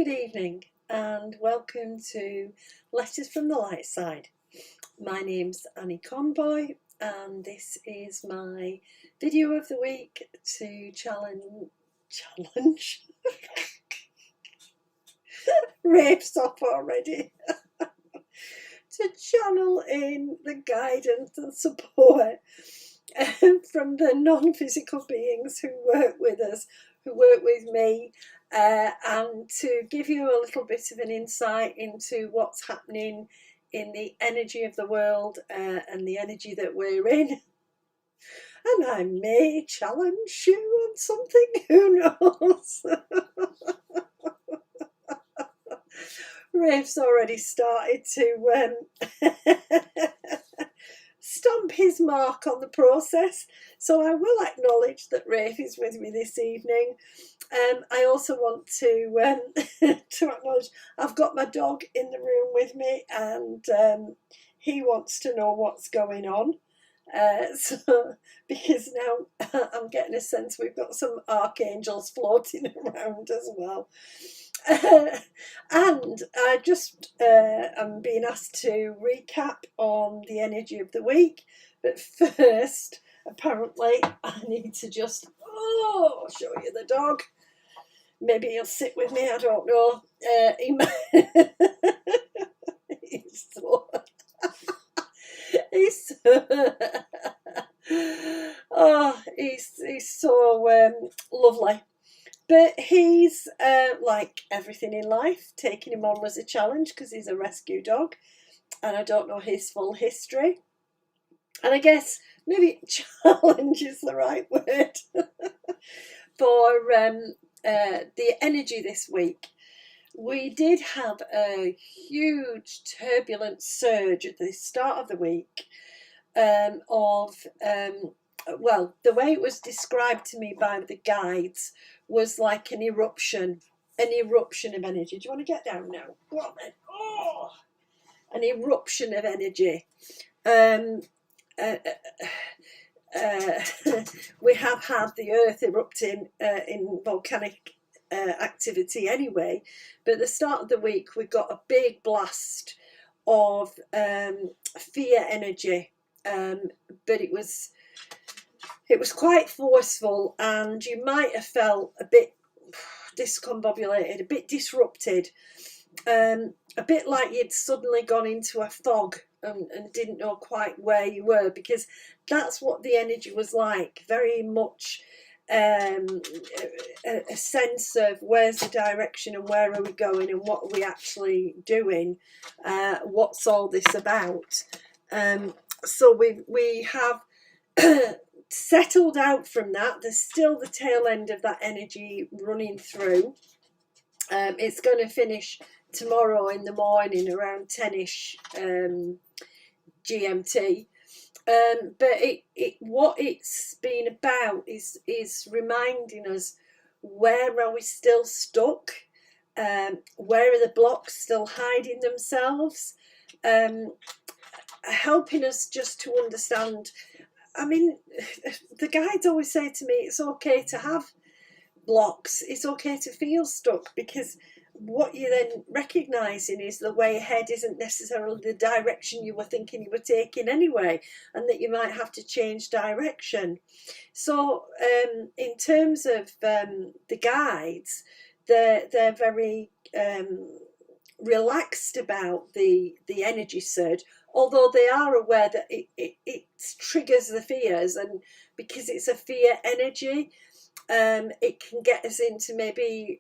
Good evening and welcome to Letters from the Light Side. My name's Annie Conboy and this is my video of the week to challenge rapes off already to channel in the guidance and support from the non-physical beings who work with us, who work with me, and to give you a little bit of an insight into what's happening in the energy of the world and the energy that we're in. And I may challenge you on something, who knows? Rafe's already started to stamp his mark on the process, so I will acknowledge that Rafe is with me this evening. I also want to to acknowledge I've got my dog in the room with me, and he wants to know what's going on. So because now I'm getting a sense we've got some archangels floating around as well. And I just am being asked to recap on the energy of the week, but first apparently I need to just show you the dog. Maybe he'll sit with me, I don't know. He's so he's so lovely. But he's, like everything in life, taking him on was a challenge because he's a rescue dog and I don't know his full history. And I guess maybe challenge is the right word for the energy this week. We did have a huge turbulent surge at the start of the week well, the way it was described to me by the guides was like an eruption of energy. Do you want to get down now? Go on then. Oh, an eruption of energy. We have had the earth erupting in volcanic activity anyway, but at the start of the week we got a big blast of fear energy, but it was quite forceful, and you might have felt a bit discombobulated, a bit disrupted, a bit like you'd suddenly gone into a fog and didn't know quite where you were, because that's what the energy was like, very much a sense of where's the direction and where are we going and what are we actually doing, what's all this about. So we have settled out from that. There's still the tail end of that energy running through. It's going to finish tomorrow in the morning around 10ish GMT. But what it's been about is reminding us, where are we still stuck? Where are the blocks still hiding themselves? Helping us just to understand. I mean, the guides always say to me, it's okay to have blocks, it's okay to feel stuck, because what you're then recognising is the way ahead isn't necessarily the direction you were thinking you were taking anyway, and that you might have to change direction. So in terms of the guides, they're very relaxed about the energy surge, although they are aware that it triggers the fears, and because it's a fear energy, it can get us into maybe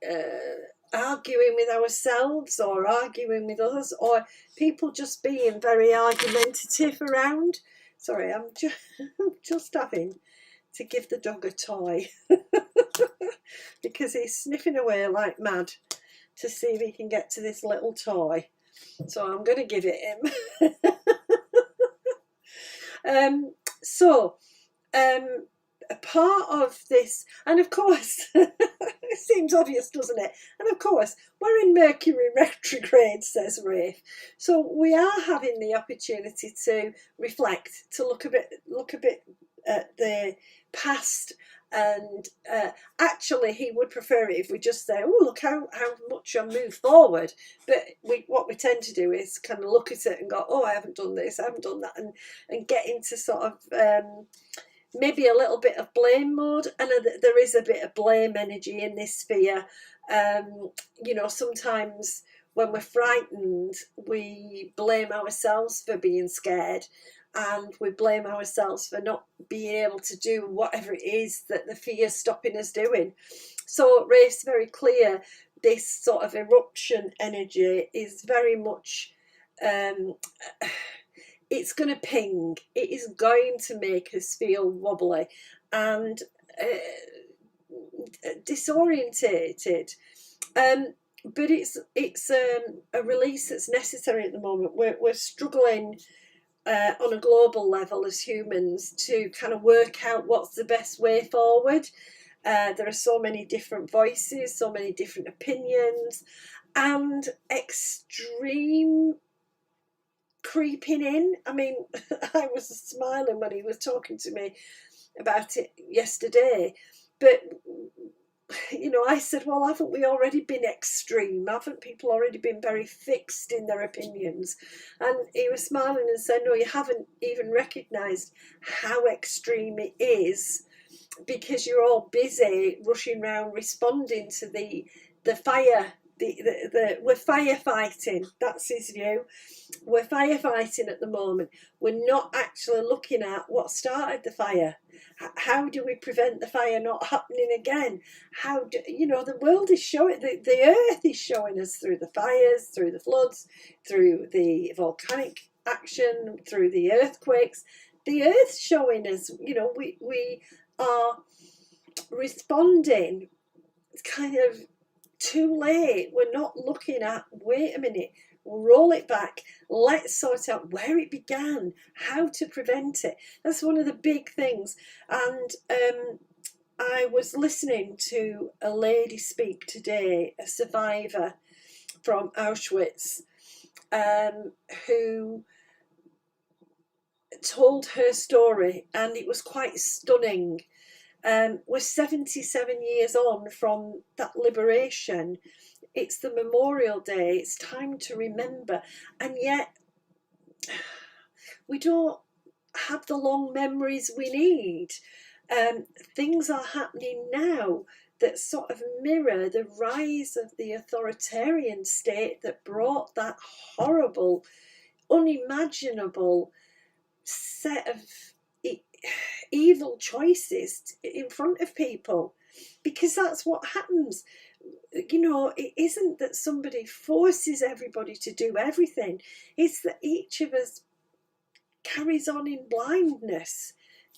arguing with ourselves or arguing with others, or people just being very argumentative around. Sorry, I'm just having to give the dog a toy because he's sniffing away like mad to see if he can get to this little toy. So I'm going to give it him. A part of this, and of course, it seems obvious, doesn't it? And of course, we're in Mercury retrograde, says Rafe. So we are having the opportunity to reflect, to look a bit at the past And actually, he would prefer it if we just say, "Oh, look how much I move forward." But what we tend to do is kind of look at it and go, "Oh, I haven't done this, I haven't done that," and get into sort of maybe a little bit of blame mode. And there is a bit of blame energy in this sphere. You know, sometimes when we're frightened, we blame ourselves for being scared, and we blame ourselves for not being able to do whatever it is that the fear's stopping us doing. So Rafe's very clear, this sort of eruption energy is very much it's going to ping, it is going to make us feel wobbly and disorientated. But it's a release that's necessary at the moment. We're struggling on a global level as humans to kind of work out what's the best way forward. There are so many different voices, so many different opinions, and extreme creeping in. I mean, I was smiling when he was talking to me about it yesterday, but you know, I said, well, haven't we already been extreme? Haven't people already been very fixed in their opinions? And he was smiling and said, no, you haven't even recognised how extreme it is, because you're all busy rushing around responding to the fire. We're firefighting. That's his view. We're firefighting at the moment. We're not actually looking at what started the fire. How do we prevent the fire not happening again? How do you know, the world is showing, the earth is showing us through the fires, through the floods, through the volcanic action, through the earthquakes. The earth's showing us, you know, we are responding kind of too late. We're not looking at, wait a minute, roll it back, let's sort out where it began, how to prevent it. That's one of the big things. And I was listening to a lady speak today, a survivor from Auschwitz, who told her story, and it was quite stunning. We're 77 years on from that liberation. It's the Memorial Day. It's time to remember. And yet, we don't have the long memories we need. Things are happening now that sort of mirror the rise of the authoritarian state that brought that horrible, unimaginable set of evil choices in front of people, because that's what happens. You know, it isn't that somebody forces everybody to do everything, it's that each of us carries on in blindness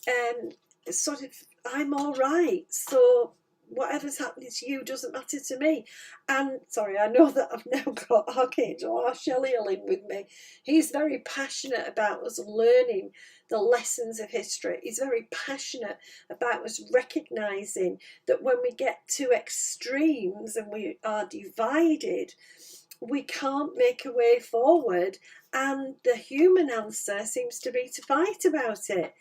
and sort of, I'm all right, so whatever's happening to you doesn't matter to me. And sorry, I know that I've now got Archangel Archeliel in with me. He's very passionate about us learning the lessons of history. He's very passionate about us recognising that when we get to extremes and we are divided, we can't make a way forward, and the human answer seems to be to fight about it,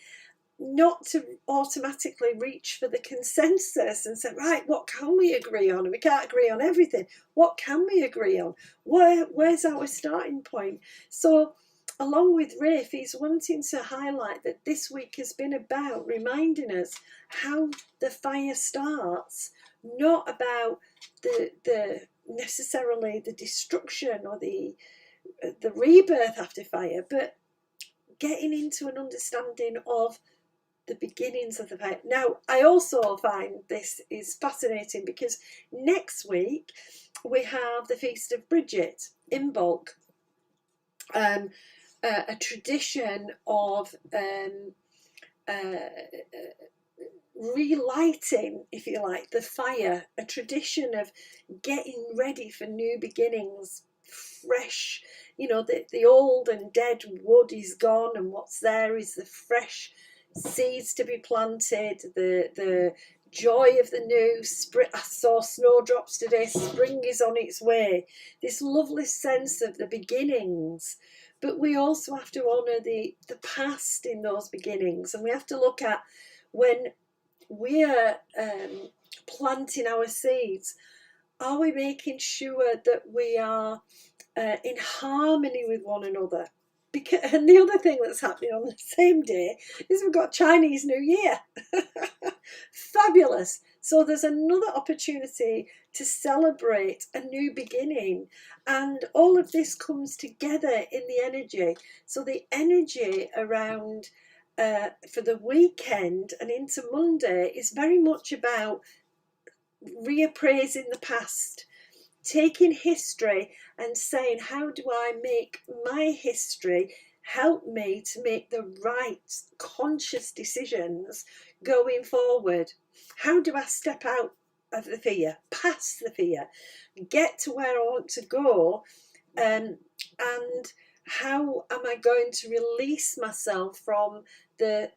not to automatically reach for the consensus and say, right, what can we agree on? And we can't agree on everything. What can we agree on? Where's our starting point? So along with Rafe, he's wanting to highlight that this week has been about reminding us how the fire starts, not about the necessarily the destruction or the rebirth after fire, but getting into an understanding of the beginnings of the fire. Now, I also find this is fascinating because next week we have the Feast of Bridget in Bulk, a tradition of relighting, if you like, the fire, a tradition of getting ready for new beginnings, fresh. You know, the old and dead wood is gone, and what's there is the fresh seeds to be planted, the joy of the new spring. I saw snowdrops today. Spring is on its way. This lovely sense of the beginnings, but we also have to honour the past in those beginnings, and we have to look at when we're planting our seeds, are we making sure that we are in harmony with one another? Because, and the other thing that's happening on the same day is we've got Chinese New Year. Fabulous. So there's another opportunity to celebrate a new beginning. And all of this comes together in the energy. So the energy around for the weekend and into Monday is very much about reappraising the past, taking history and saying, how do I make my history help me to make the right conscious decisions going forward? How do I step out of the fear, past the fear, get to where I want to go, and how am I going to release myself from the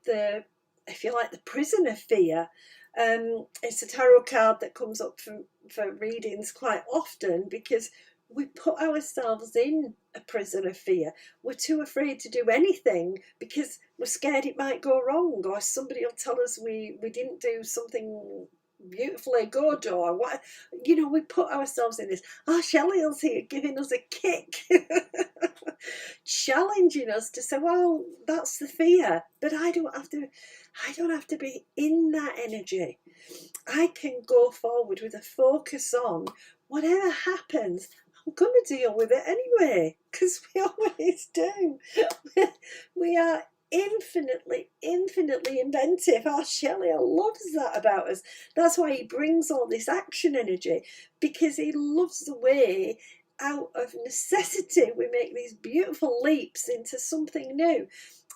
if you like, the prison of fear? It's a tarot card that comes up for readings quite often, because we put ourselves in a prison of fear. We're too afraid to do anything because we're scared it might go wrong, or somebody will tell us we didn't do something beautifully good, or what, you know, we put ourselves in this. Shelley's here giving us a kick, challenging us to say, well, that's the fear, but I don't have to be in that energy. I can go forward with a focus on whatever happens. I'm going to deal with it anyway, because we always do. We are infinitely inventive. Shelley loves that about us. That's why he brings all this action energy, because he loves the way out of necessity we make these beautiful leaps into something new.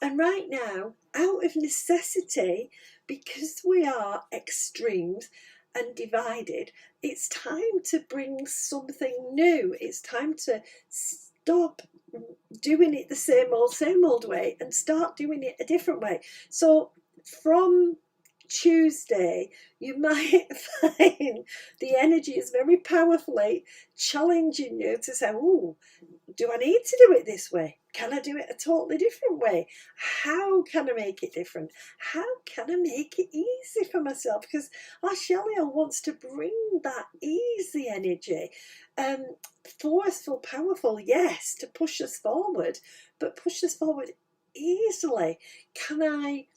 And right now, out of necessity, because we are extremes and divided, it's time to bring something new. It's time to stop doing it the same old way and start doing it a different way. So from Tuesday, you might find the energy is very powerfully challenging you to say, oh, do I need to do it this way? Can I do it a totally different way? How can I make it different? How can I make it easy for myself? Because Shelley wants to bring that easy energy. Forceful, powerful, yes, to push us forward, but push us forward easily. Can I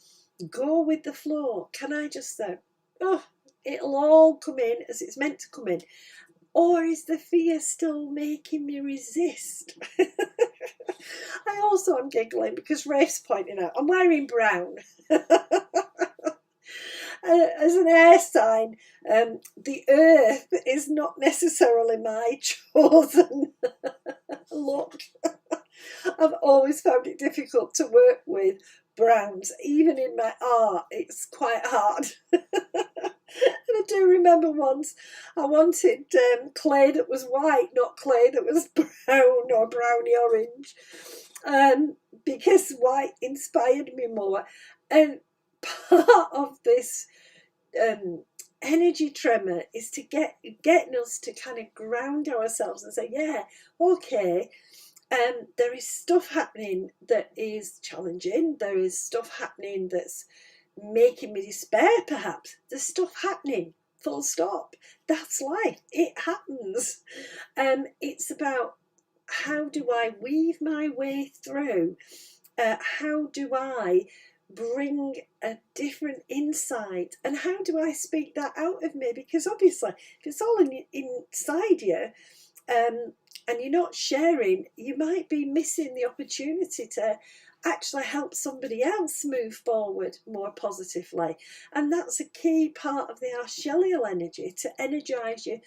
go with the flow? Can I just say, oh, it'll all come in as it's meant to come in? Or is the fear still making me resist? I also am giggling because Rafe's pointing out I'm wearing brown. As an air sign, the earth is not necessarily my chosen look. I've always found it difficult to work with browns. Even in my art, it's quite hard. And I do remember once I wanted clay that was white, not clay that was brown or browny orange, because white inspired me more. And part of this energy tremor is to getting us to kind of ground ourselves and say, yeah, okay, there is stuff happening that is challenging. There is stuff happening that's making me despair, perhaps. There's stuff happening, full stop. That's life. It happens. It's about, how do I weave my way through? How do I bring a different insight? And how do I speak that out of me? Because obviously, if it's all inside you, and you're not sharing, you might be missing the opportunity to actually help somebody else move forward more positively. And that's a key part of the Arshelial energy, to energize you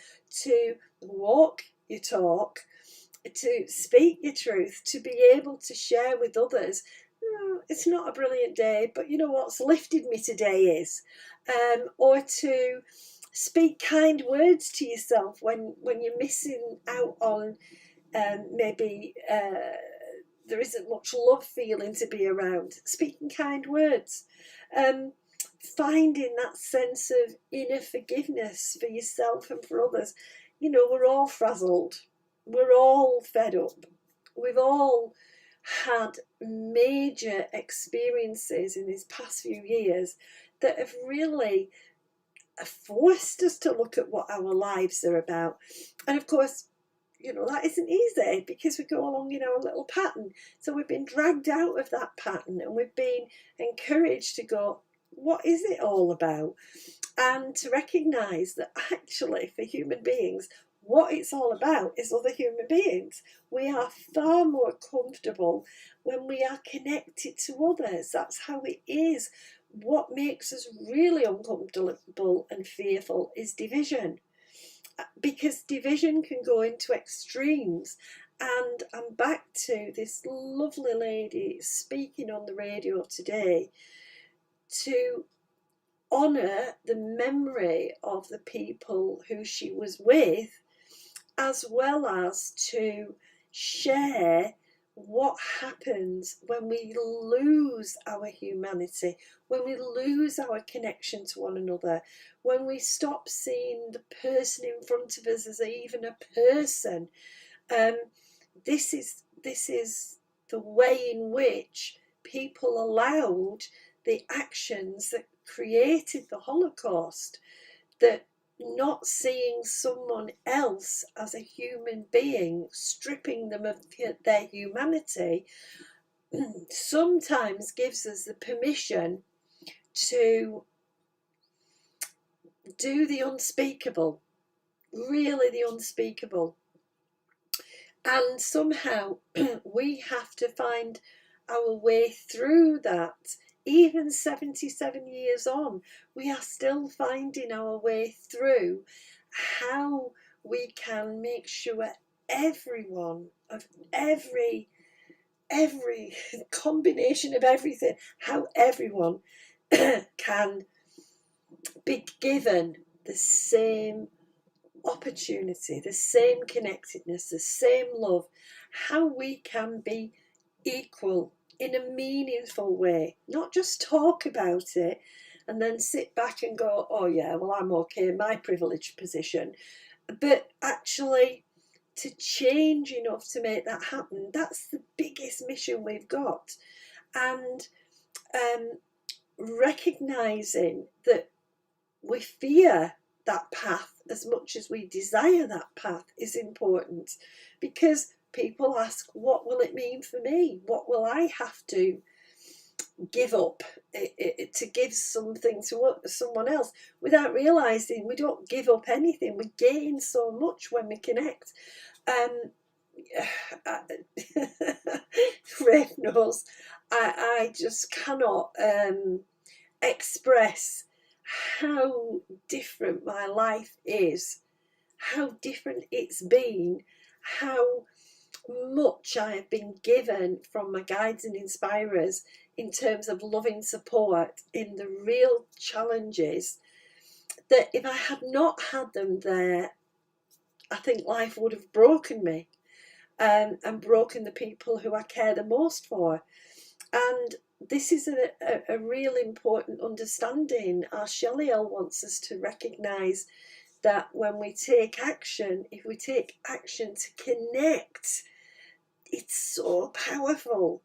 to walk your talk, to speak your truth, to be able to share with others. It's not a brilliant day, but you know what's lifted me today is, or to speak kind words to yourself when you're missing out on maybe there isn't much love feeling to be around. Speaking kind words, finding that sense of inner forgiveness for yourself and for others. You know, we're all frazzled, we're all fed up, we've all had major experiences in these past few years that have really forced us to look at what our lives are about. And of course, that isn't easy because we go along in our little pattern. So we've been dragged out of that pattern and we've been encouraged to go, what is it all about? And to recognise that actually for human beings, what it's all about is other human beings. We are far more comfortable when we are connected to others. That's how it is. What makes us really uncomfortable and fearful is division, because division can go into extremes. And I'm back to this lovely lady speaking on the radio today to honour the memory of the people who she was with, as well as to share what happens when we lose our humanity, when we lose our connection to one another, when we stop seeing the person in front of us as even a person. This is the way in which people allowed the actions that created the Holocaust, that not seeing someone else as a human being, stripping them of their humanity, sometimes gives us the permission to do the unspeakable, really the unspeakable. And somehow we have to find our way through that. Even 77 years on, we are still finding our way through how we can make sure everyone of every combination of everything, how everyone can be given the same opportunity, the same connectedness, the same love, how we can be equal in a meaningful way, not just talk about it and then sit back and go, oh yeah, well, I'm okay in my privileged position, but actually to change enough to make that happen. That's the biggest mission we've got. And recognising that we fear that path as much as we desire that path is important, because people ask, what will it mean for me? What will I have to give up to give something to someone else? Without realising, we don't give up anything. We gain so much when we connect. Rafe knows I just cannot express how different my life is, how different it's been, how much I have been given from my guides and inspirers in terms of loving support in the real challenges, that if I had not had them there, I think life would have broken me, and broken the people who I care the most for. And this is a real important understanding. Our Shelley wants us to recognise that when we take action, if we take action to connect, it's so powerful.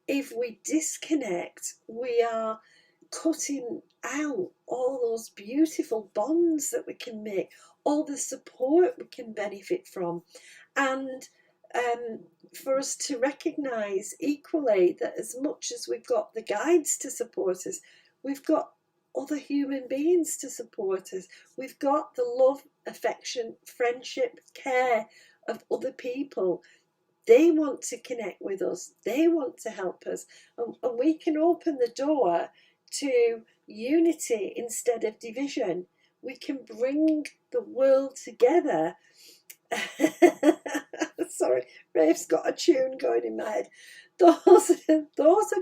If we disconnect, we are cutting out all those beautiful bonds that we can make, all the support we can benefit from. And for us to recognise equally that as much as we've got the guides to support us, we've got other human beings to support us. We've got the love, affection, friendship, care of other people. They want to connect with us. They want to help us. And we can open the door to unity instead of division. We can bring the world together. Sorry, Rafe's got a tune going in my head. Those of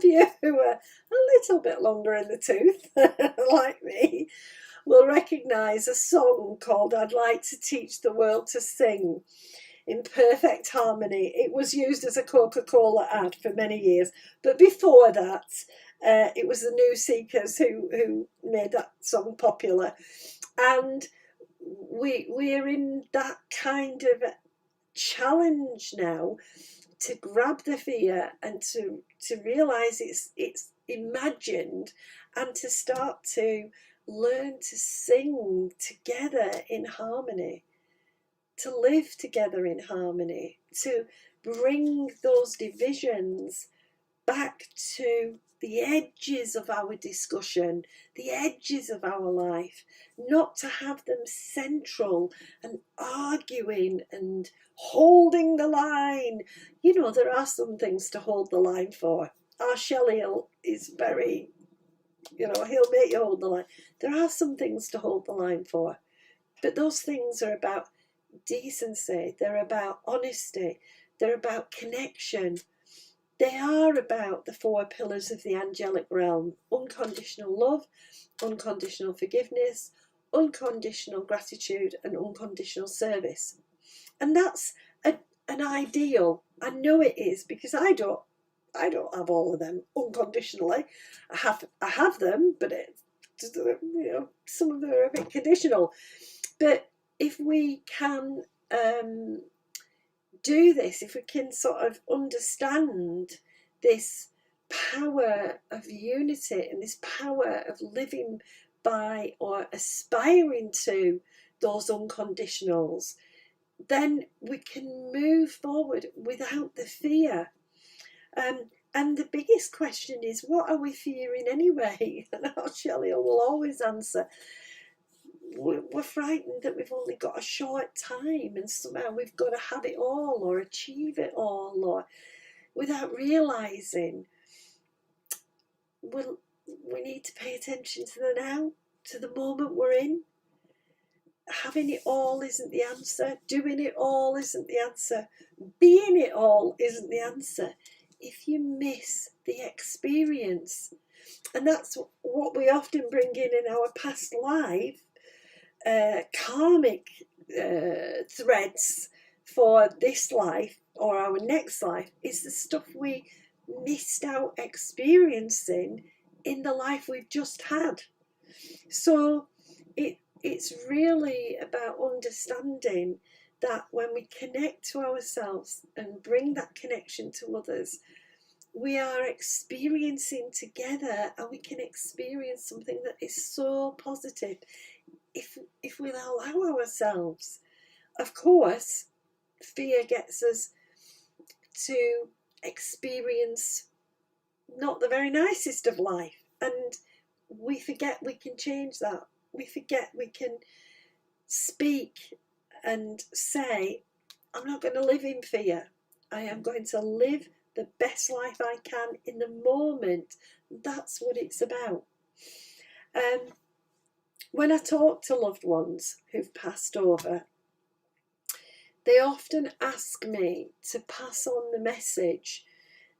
you who are a little bit longer in the tooth, like me, will recognise a song called I'd Like to Teach the World to Sing in Perfect Harmony. It was used as a Coca-Cola ad for many years, but before that, it was the New Seekers who made that song popular. And we're in that kind of challenge now, to grab the fear and to realise it's imagined, and to start to learn to sing together in harmony, to live together in harmony, to bring those divisions back to the edges of our discussion, the edges of our life, not to have them central and arguing and holding the line. You know, there are some things to hold the line for. Our Shelley is very, you know, he'll make you hold the line. There are some things to hold the line for, but those things are about decency, they're about honesty, they're about connection. They are about the 4 pillars of the angelic realm: unconditional love, unconditional forgiveness, unconditional gratitude, and unconditional service. And that's an ideal. I know it is, because I don't have all of them unconditionally. I have them, but you know, some of them are a bit conditional. But if we can do this, if we can sort of understand this power of unity and this power of living by or aspiring to those unconditionals, then we can move forward without the fear. And the biggest question is, what are we fearing anyway? And our Shelley will always answer, we're frightened that we've only got a short time and somehow we've got to have it all or achieve it all, or without realising we need to pay attention to the now, to the moment we're in. Having it all isn't the answer. Doing it all isn't the answer. Being it all isn't the answer. If you miss the experience, and that's what we often bring in our past life, karmic threads for this life or our next life, is the stuff we missed out experiencing in the life we've just had. So it's really about understanding that when we connect to ourselves and bring that connection to others, we are experiencing together, and we can experience something that is so positive if we allow ourselves. Of course, fear gets us to experience not the very nicest of life, and we forget we can change that. We forget we can speak and say, I'm not going to live in fear. I am going to live the best life I can in the moment. That's what it's about. When I talk to loved ones who've passed over, they often ask me to pass on the message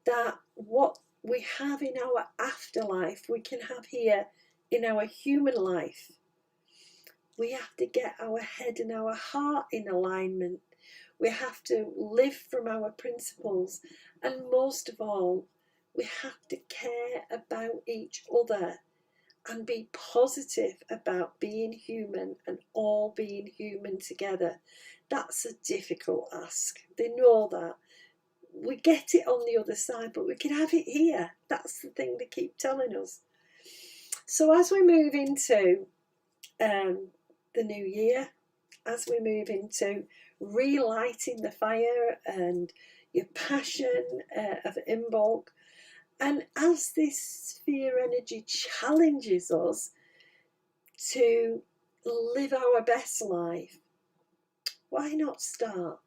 that what we have in our afterlife, we can have here in our human life. We have to get our head and our heart in alignment. We have to live from our principles. And most of all, we have to care about each other and be positive about being human and all being human together. That's a difficult ask. They know that. We get it on the other side, but we can have it here. That's the thing they keep telling us. So as we move into the new year, as we move into relighting the fire and your passion of Imbolc, and as this sphere energy challenges us to live our best life, why not start?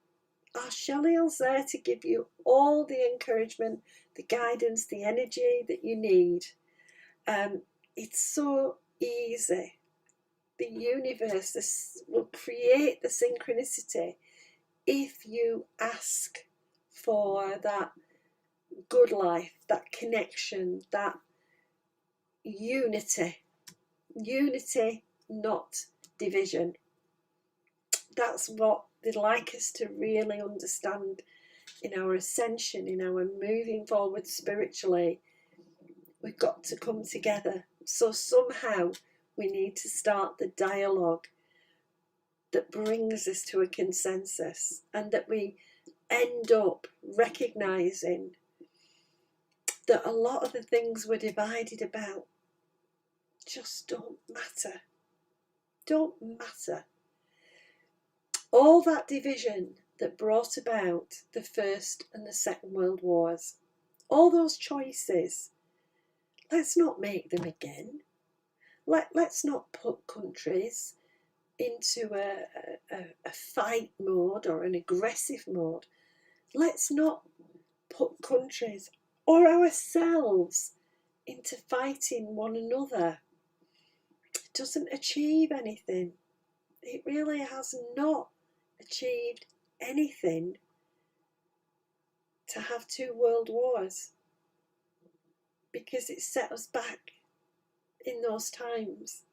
Our Shelley's there to give you all the encouragement, the guidance, the energy that you need. It's so easy. The universe will create the synchronicity if you ask for that good life, that connection, that unity. Unity, not division. That's what they'd like us to really understand in our ascension, in our moving forward spiritually. We've got to come together. So somehow we need to start the dialogue that brings us to a consensus, and that we end up recognising that a lot of the things we're divided about just don't matter. Don't matter. All that division that brought about the First and the Second World Wars, all those choices, let's not make them again. Let's not put countries into a fight mode or an aggressive mode. Let's not put countries or ourselves into fighting one another. It doesn't achieve anything. It really has not achieved anything to have 2 world wars, because it set us back in those times.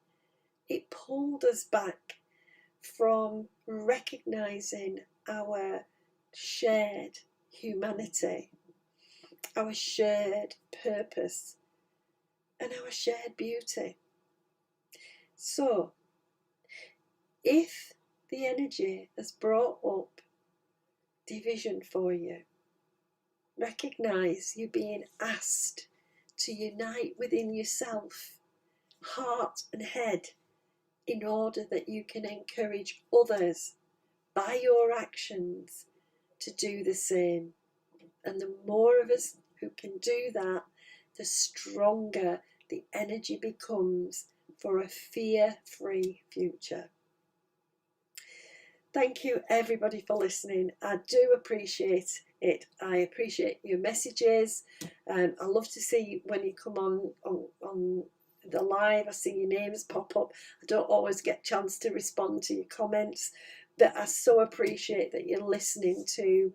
It pulled us back from recognising our shared humanity, our shared purpose, and our shared beauty. So, if the energy has brought up division for you, recognise you being asked to unite within yourself, heart and head, in order that you can encourage others by your actions to do the same. And the more of us who can do that, the stronger the energy becomes for a fear-free future. Thank you everybody for listening. I do appreciate it. I appreciate your messages. I love to see when you come on the live. I see your names pop up. I don't always get a chance to respond to your comments, but I so appreciate that you're listening to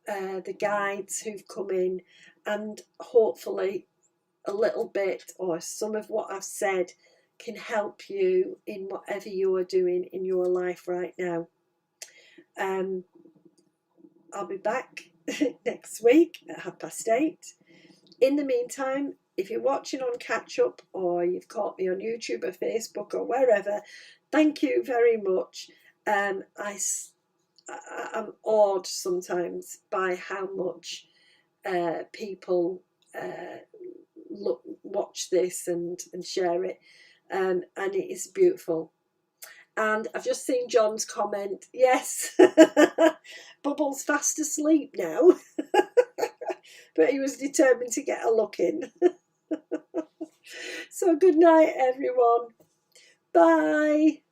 the guides who've come in, and hopefully a little bit or some of what I've said can help you in whatever you are doing in your life right now. I'll be back next week at 8:30. In the meantime, if you're watching on catch up or you've caught me on YouTube or Facebook or wherever, thank you very much. I'm awed sometimes by how much people watch this and share it, and it is beautiful. And I've just seen John's comment. Yes, Bubbles fast asleep now, but he was determined to get a look in. So good night, everyone. Bye.